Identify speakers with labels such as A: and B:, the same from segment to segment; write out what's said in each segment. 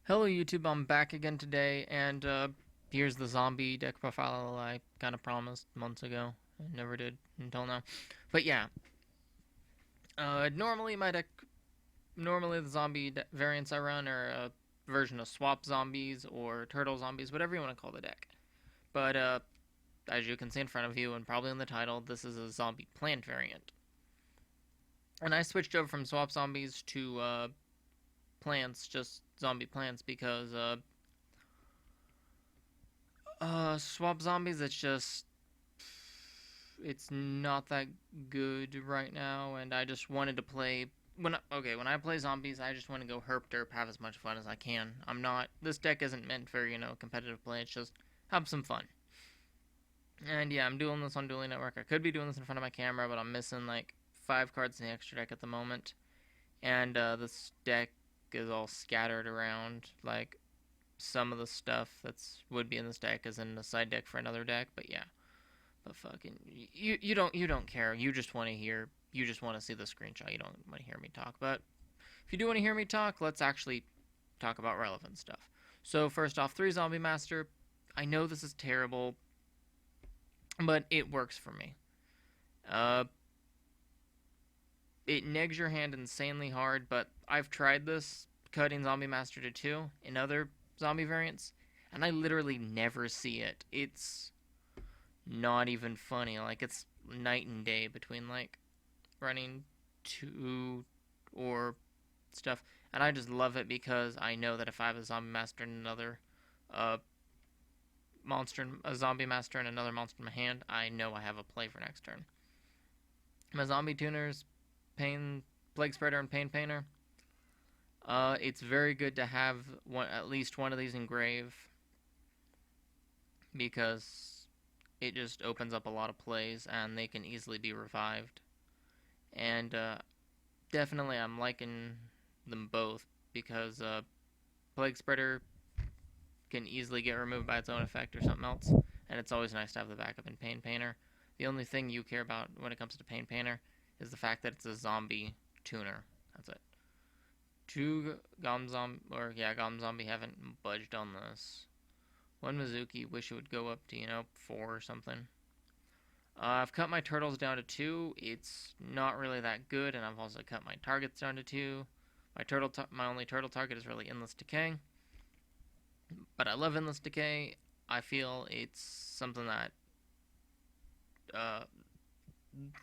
A: Hello YouTube, I'm back again today, and here's the zombie deck profile I kind of promised months ago. I never did until now. But yeah, normally my deck, normally the variants I run are a version of swap zombies or turtle zombies, whatever you want to call the deck. But as you can see in front of you and probably in the title, this is a zombie plant variant. And I switched over from swap zombies to plants, just zombie plants, because swap zombies, it's not that good right now, and I just wanted to play when I play zombies, I just want to go herp derp, have as much fun as I can. I'm not This deck isn't meant for competitive play. It's just have some fun. And yeah, I'm doing this on Dueling Network. I could be doing this in front of my camera, but I'm missing like 5 cards in the extra deck at the moment, and this deck is all scattered around. Like some of the stuff that's would be in this deck is in the side deck for another deck, but yeah. But fucking, you don't care. You just want to see the screenshot. You don't want to hear me talk. But if you do want to hear me talk, let's actually talk about relevant stuff. So first off, 3 Zombie Master. I know this is terrible, but it works for me. Uh, it negs your hand insanely hard, but I've tried this cutting Zombie Master to 2 in other zombie variants, and I literally never see it. It's not even funny. Like, it's night and day between like running 2 or stuff. And I just love it because I know that if I have a zombie master and another uh a zombie master and another monster in my hand, I know I have a play for next turn. My zombie tuners, pain plague spreader and pain painter. It's very good to have at least one of these engrave because it just opens up a lot of plays and they can easily be revived. And definitely I'm liking them both because plague spreader can easily get removed by its own effect or something else, and it's always nice to have the backup in pain painter. The only thing you care about when it comes to pain painter is the fact that it's a zombie tuner. That's it. Goblin zombie haven't budged on this. One Mizuki, wish it would go up to 4 or something. I've cut my turtles down to 2. It's not really that good, and I've also cut my targets down to 2. My only turtle target is really Endless Decay, but I love Endless Decay. I feel it's something that uh,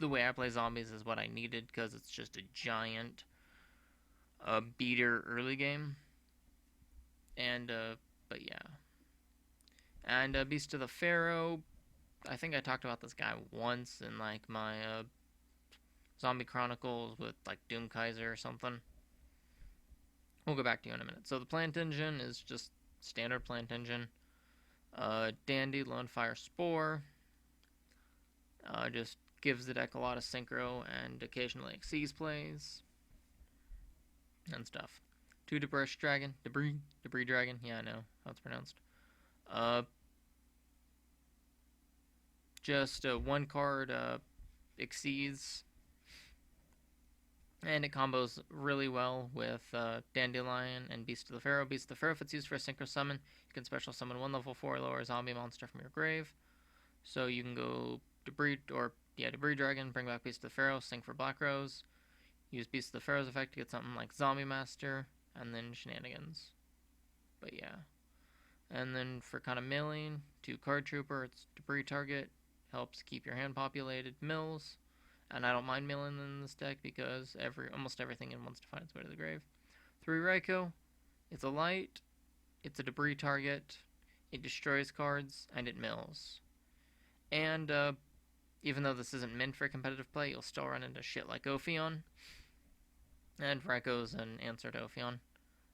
A: the way I play zombies is what I needed because it's just a giant beater early game, and but yeah, and Beast of the Pharaoh. I think I talked about this guy once in like my Zombie Chronicles with like Doom Kaiser or something. We'll go back to you in a minute. So the plant engine is just standard plant engine. Dandy, Lone Fire Spore. Just gives the deck a lot of synchro and occasionally exceeds plays and stuff. 2 Debris Dragon. Yeah, I know how it's pronounced. Uh, just 1 card exceeds, and it combos really well with Dandelion and Beast of the Pharaoh. Beast of the Pharaoh, if it's used for a synchro summon, you can special summon 1 level 4 lower zombie monster from your grave. So you can go Debris Dragon, bring back Beast of the Pharaoh, sync for Black Rose, use Beast of the Pharaoh's effect to get something like Zombie Master, and then shenanigans. But yeah. And then for kind of milling, 2 Card Trooper, it's Debris Target, helps keep your hand populated, mills, and I don't mind milling in this deck because almost everything in wants to find its way to the grave. 3 Raikou, it's a light, it's a Debris Target, it destroys cards, and it mills. And even though this isn't meant for competitive play, you'll still run into shit like Ophion. And Raikou's an answer to Ophion.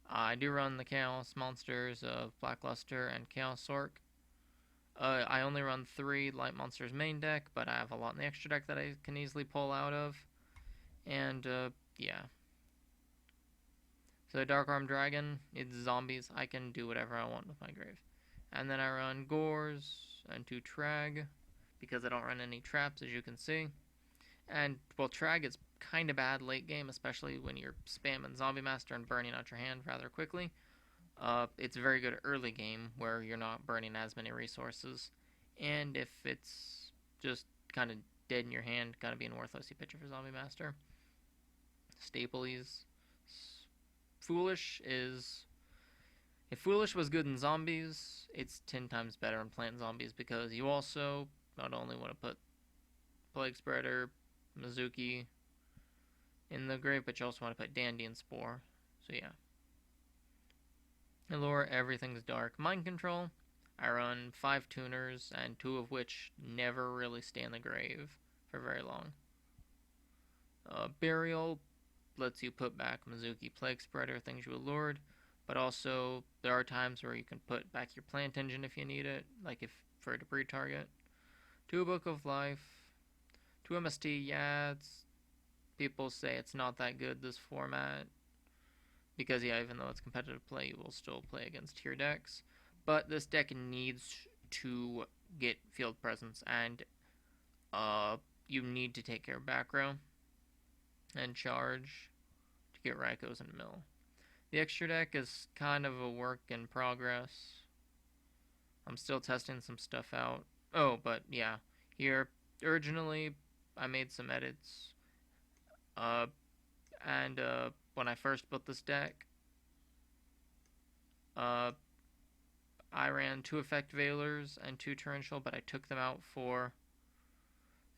A: I do run the Chaos monsters of Blackluster and Chaos Sork. I only run 3 Light Monsters main deck, but I have a lot in the extra deck that I can easily pull out of. And, yeah. So Dark Arm Dragon, it's zombies. I can do whatever I want with my grave. And then I run Gores and 2 Trag, because I don't run any traps, as you can see. And, well, Trag is kind of bad late game, especially when you're spamming Zombie Master and burning out your hand rather quickly. It's very good early game where you're not burning as many resources. And if it's just kind of dead in your hand, kind of being worthless, you pitch it for Zombie Master. Staplies. Foolish is. If Foolish was good in zombies, it's 10 times better in plant zombies because you also not only want to put Plague Spreader, Mizuki in the grave, but you also want to put Dandy and Spore. So yeah. Allure, everything's dark. Mind Control, I run 5 tuners, and 2 of which never really stay in the grave for very long. Burial lets you put back Mizuki, Plague Spreader, things you allured, but also there are times where you can put back your plant engine if you need it, like if for a debris target. 2 Book of Life, 2 MST, yeah, people say it's not that good this format, because yeah, even though it's competitive play, you will still play against tier decks. But this deck needs to get field presence, and you need to take care of back row and charge to get Raikos and mill. The extra deck is kind of a work in progress. I'm still testing some stuff out. Oh, but yeah, here originally I made some edits. And when I first built this deck, I ran 2 Effect Veilers and 2 Torrential, but I took them out for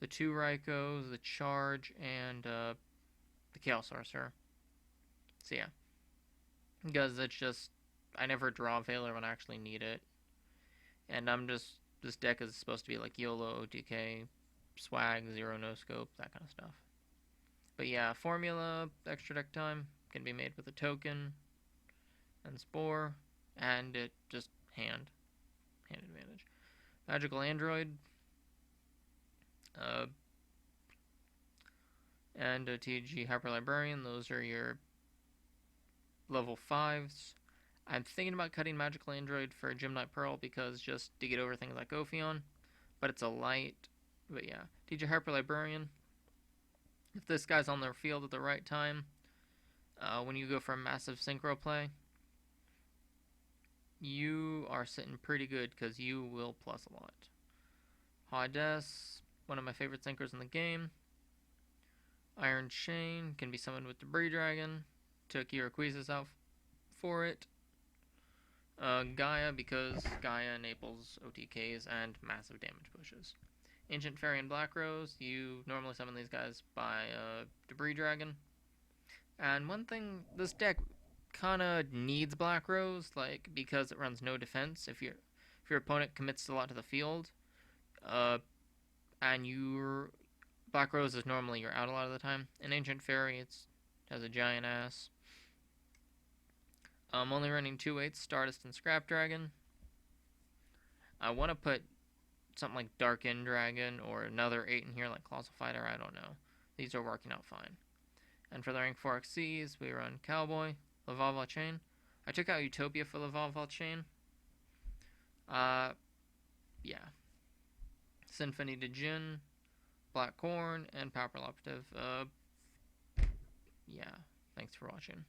A: the 2 Raikos, the Charge, and the Chaos Sorcerer. So yeah, because it's just, I never draw Veiler when I actually need it. And this deck is supposed to be like YOLO, OTK, Swag, Zero No Scope, that kind of stuff. But yeah, formula, extra deck time, can be made with a token and Spore, and it just hand advantage. Magical Android, and a TG Hyper Librarian, those are your level 5s. I'm thinking about cutting Magical Android for Gymnite Pearl because just to get over things like Ophion, but it's a light. But yeah, TG Hyper Librarian. If this guy's on their field at the right time, when you go for a massive synchro play, you are sitting pretty good because you will plus a lot. Hades, one of my favorite synchros in the game. Iron Chain can be summoned with Debris Dragon. Took Iroquois out for it. Gaia, because Gaia enables OTKs and massive damage pushes. Ancient Fairy and Black Rose, you normally summon these guys by Debris Dragon. And one thing, this deck kind of needs Black Rose, like, because it runs no defense. If your opponent commits a lot to the field, and your Black Rose is normally you're out a lot of the time. In Ancient Fairy, it has a giant ass. I'm only running 2/8 Stardust and Scrap Dragon. I want to put something like Dark End Dragon or another 8 in here like Colossal Fighter, I don't know. These are working out fine. And for the rank 4 XCs, we run Cowboy, Lavalval Chain. I took out Utopia for Lavalval Chain. Yeah. Symphony de Jin, Black Corn, and Pauper Operative. Yeah. Thanks for watching.